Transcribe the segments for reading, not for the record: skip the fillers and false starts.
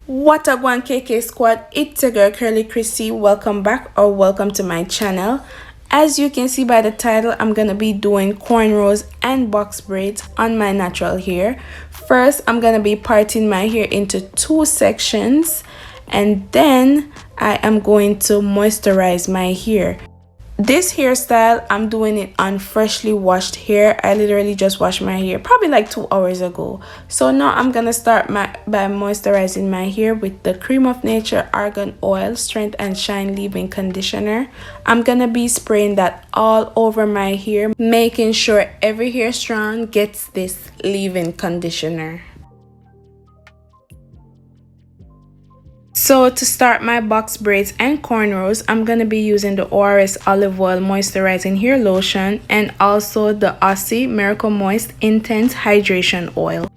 What up, one KK squad? It's your girl Kurly Krissy. Welcome back or welcome to my channel. As you can see by the title, I'm gonna be doing cornrows and box braids on my natural hair. First, I'm gonna be parting my hair into two sections, and then I am going to moisturize my hair. This hairstyle, I'm doing it on freshly washed hair. I literally just washed my hair probably like 2 hours ago. So now I'm gonna start by moisturizing my hair with the Creme of Nature Argan Oil Strength and Shine Leave-In Conditioner. I'm gonna be spraying that all over my hair, making sure every hair strand gets this leave-in conditioner. So to start my box braids and cornrows, I'm going to be using the ORS Olive Oil Moisturizing Hair Lotion and also the Aussie Miracle Moist Intense Hydration Oil.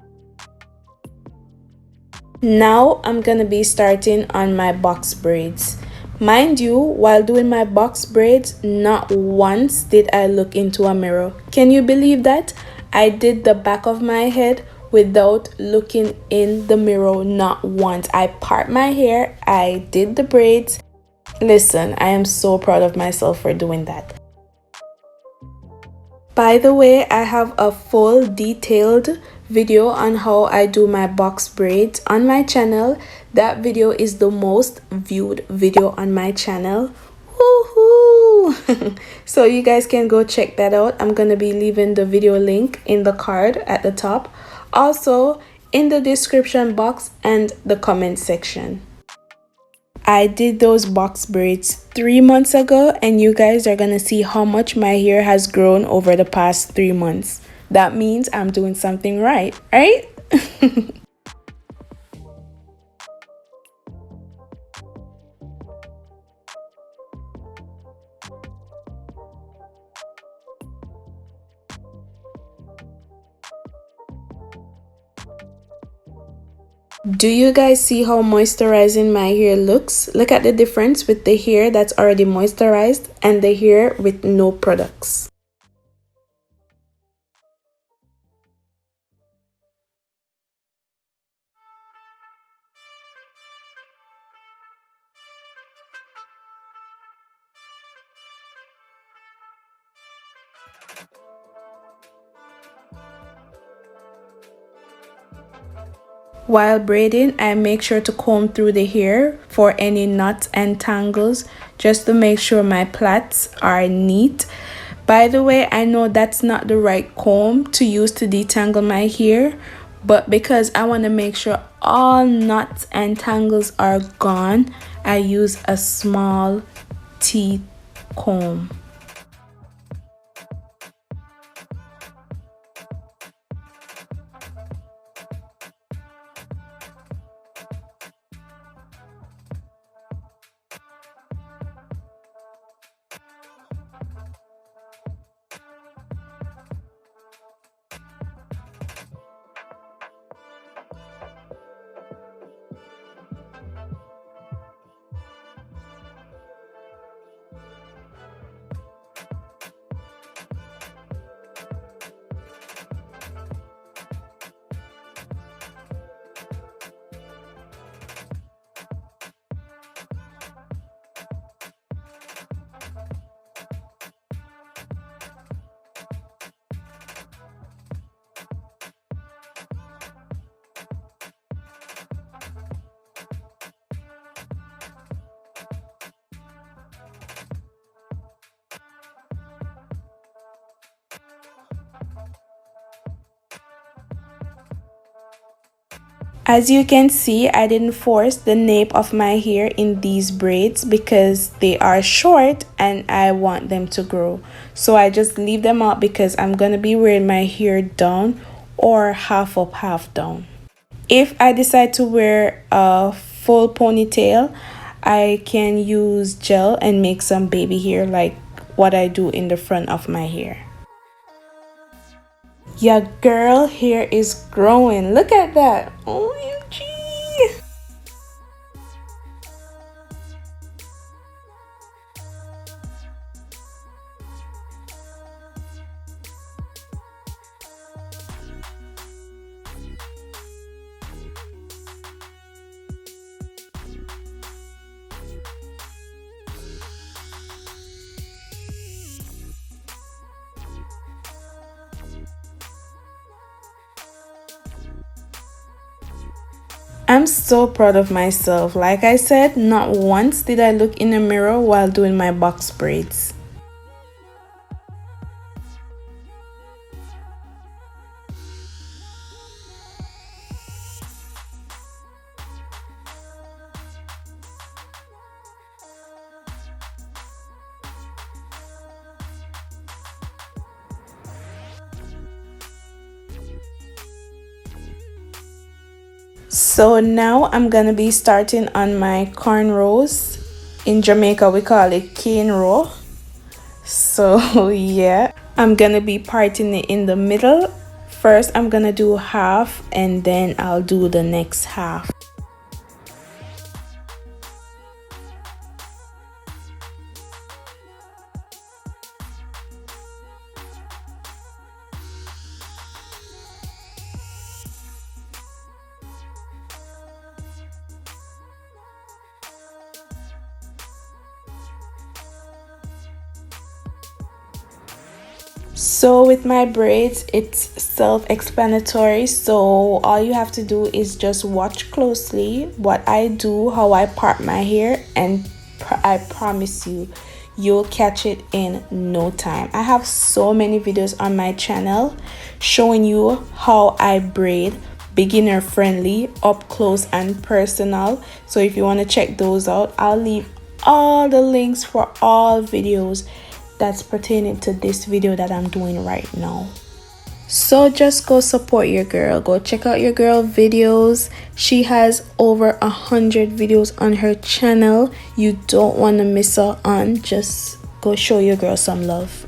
Now I'm going to be starting on my box braids. Mind you, while doing my box braids, not once did I look into a mirror. Can you believe that? I did the back of my head without looking in the mirror, not once. I part my hair, I did the braids. Listen, I am so proud of myself for doing that. By the way, I have a full detailed video on how I do my box braids on my channel. That video is the most viewed video on my channel. Woohoo! So you guys can go check that out. I'm gonna be leaving the video link in the card at the top, also in the description box and the comment section. I did those box braids 3 months ago, and you guys are gonna see how much my hair has grown over the past 3 months. That means I'm doing something right? Do you guys see how moisturizing my hair looks? Look at the difference with the hair that's already moisturized and the hair with no products. While braiding, I make sure to comb through the hair for any knots and tangles, just to make sure my plaits are neat. By the way, I know that's not the right comb to use to detangle my hair, but because I want to make sure all knots and tangles are gone, I use a small teeth comb. As you can see, I didn't force the nape of my hair in these braids because they are short and I want them to grow. So I just leave them out because I'm going to be wearing my hair down or half up, half down. If I decide to wear a full ponytail, I can use gel and make some baby hair like what I do in the front of my hair. Your girl hair is growing. Look at that. OMG. I'm so proud of myself. Like I said, not once did I look in the mirror while doing my box braids. So now I'm gonna be starting on my cornrows. In Jamaica we call it cane row. So yeah, I'm gonna be parting it in the middle. First I'm gonna do half and then I'll do the next half. So with my braids, it's self-explanatory, so all you have to do is just watch closely what I do, how I part my hair, and I promise you, you'll catch it in no time. I have so many videos on my channel showing you how I braid, beginner friendly, up close and personal. So if you want to check those out, I'll leave all the links for all videos that's pertaining to this video that I'm doing right now. So just go support your girl, go check out your girl videos. She has over 100 videos on her channel. You don't want to miss out on. Just go show your girl some love.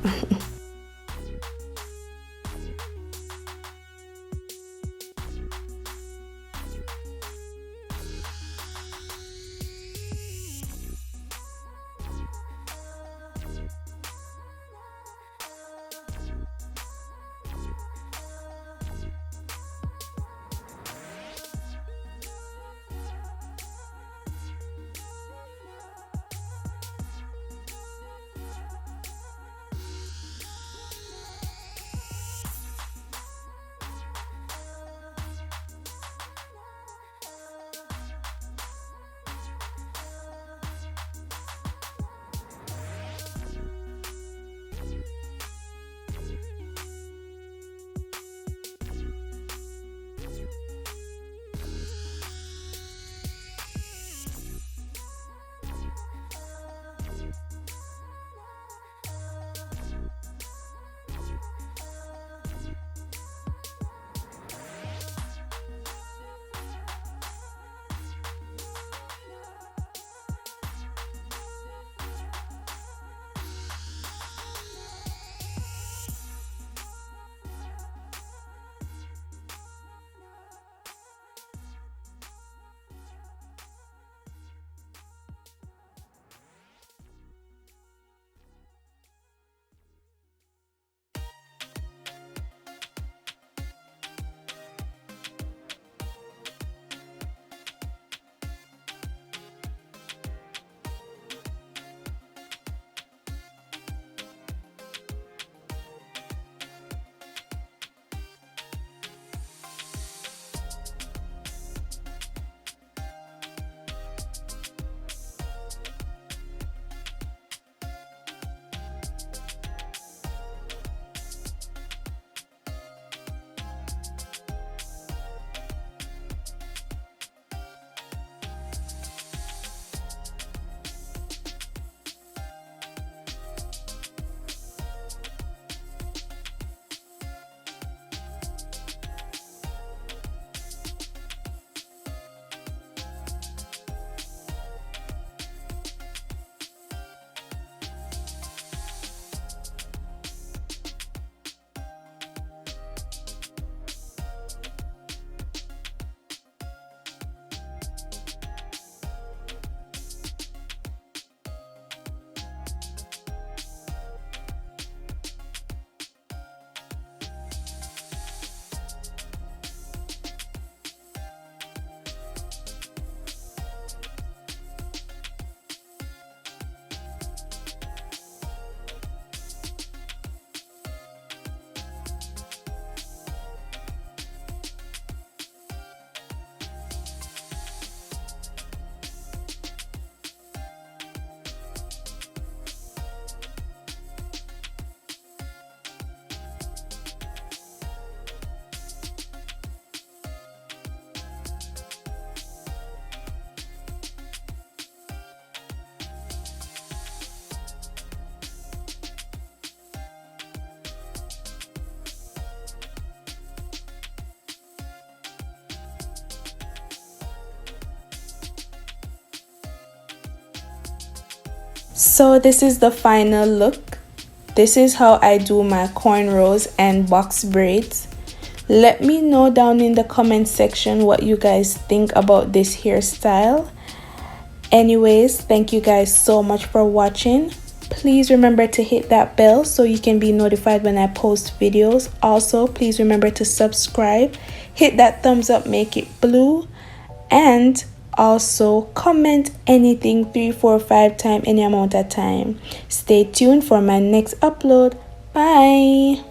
So this is the final look. This is how I do my cornrows and box braids. Let me know down in the comment section what you guys think about this hairstyle. Anyways, thank you guys so much for watching. Please remember to hit that bell so you can be notified when I post videos. Also, please remember to subscribe, hit that thumbs up, make it blue, and also comment anything 3, 4, 5 times, any amount of time. Stay tuned for my next upload. Bye.